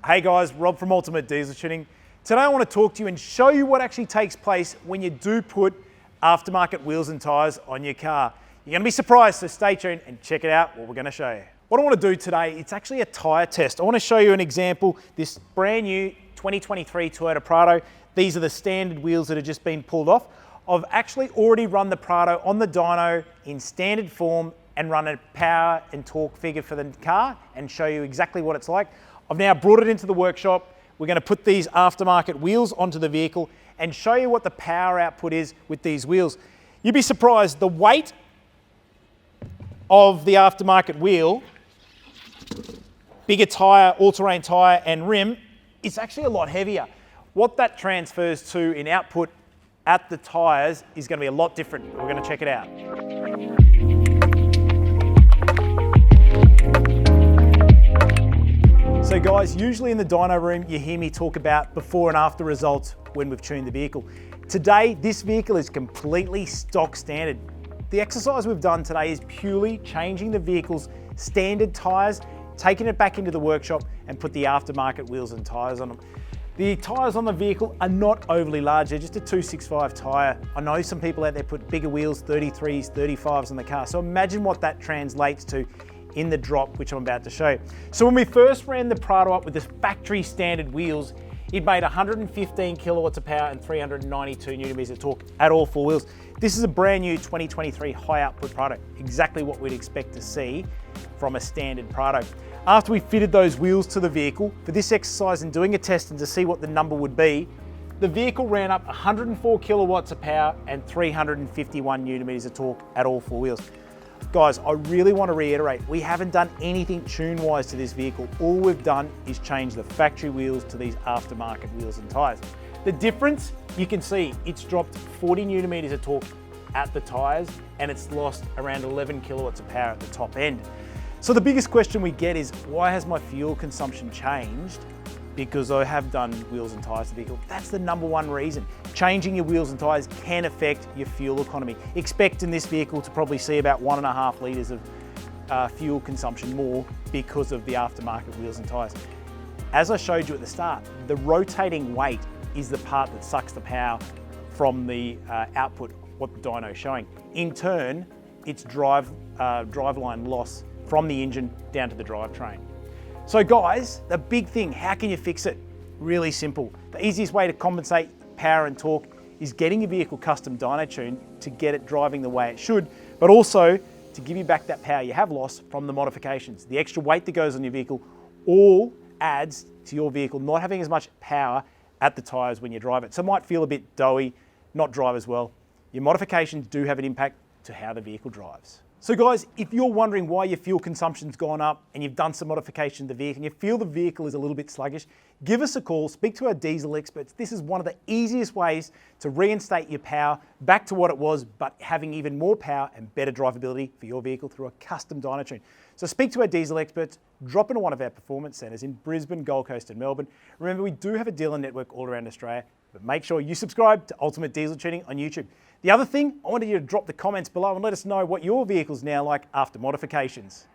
Hey guys, Rob from Ultimate Diesel Tuning. Today I want to talk to you and show you what actually takes place when you do put aftermarket wheels and tyres on your car. You're going to be surprised, so stay tuned and check it out what we're going to show you. What I want to do today, it's actually a tyre test. I want to show you an example, this brand new 2023 Toyota Prado. These are the standard wheels that have just been pulled off. I've actually already run the Prado on the dyno in standard form and run a power and torque figure for the car and show you exactly what it's like. I've now brought it into the workshop. We're going to put these aftermarket wheels onto the vehicle and show you what the power output is with these wheels. You'd be surprised, the weight of the aftermarket wheel, bigger tyre, all-terrain tyre and rim, it's actually a lot heavier. What that transfers to in output at the tyres is going to be a lot different. We're going to check it out. So guys, usually in the dyno room, you hear me talk about before and after results when we've tuned the vehicle. Today, this vehicle is completely stock standard. The exercise we've done today is purely changing the vehicle's standard tyres, taking it back into the workshop and put the aftermarket wheels and tyres on them. The tyres on the vehicle are not overly large, they're just a 265 tyre. I know some people out there put bigger wheels, 33s, 35s on the car, so imagine what that translates to in the drop, which I'm about to show you. So when we first ran the Prado up with this factory standard wheels, it made 115 kilowatts of power and 392 newton meters of torque at all four wheels. This is a brand new 2023 high output Prado, exactly what we'd expect to see from a standard Prado. After we fitted those wheels to the vehicle, for this exercise and doing a test and to see what the number would be, the vehicle ran up 104 kilowatts of power and 351 newton meters of torque at all four wheels. Guys, I really want to reiterate, we haven't done anything tune-wise to this vehicle. All we've done is change the factory wheels to these aftermarket wheels and tyres. The difference, you can see, it's dropped 40 newton meters of torque at the tyres and it's lost around 11 kilowatts of power at the top end. So the biggest question we get is, why has my fuel consumption changed? Because I have done wheels and tyres to the vehicle. That's the number one reason. Changing your wheels and tyres can affect your fuel economy. Expect in this vehicle to probably see about 1.5 litres of fuel consumption more because of the aftermarket wheels and tyres. As I showed you at the start, the rotating weight is the part that sucks the power from the output, what the dyno is showing. In turn, it's driveline loss from the engine down to the drivetrain. So guys, the big thing, how can you fix it? Really simple. The easiest way to compensate power and torque is getting your vehicle custom dyno tuned to get it driving the way it should, but also to give you back that power you have lost from the modifications. The extra weight that goes on your vehicle all adds to your vehicle not having as much power at the tyres when you drive it. So it might feel a bit doughy, not drive as well. Your modifications do have an impact to how the vehicle drives. So guys, if you're wondering why your fuel consumption's gone up and you've done some modification to the vehicle and you feel the vehicle is a little bit sluggish, give us a call, speak to our diesel experts. This is one of the easiest ways to reinstate your power back to what it was, but having even more power and better drivability for your vehicle through a custom dyno tune. So speak to our diesel experts, drop into one of our performance centres in Brisbane, Gold Coast and Melbourne. Remember, we do have a dealer network all around Australia, but make sure you subscribe to Ultimate Diesel Tuning on YouTube. The other thing, I wanted you to drop the comments below and let us know what your vehicle's now like after modifications.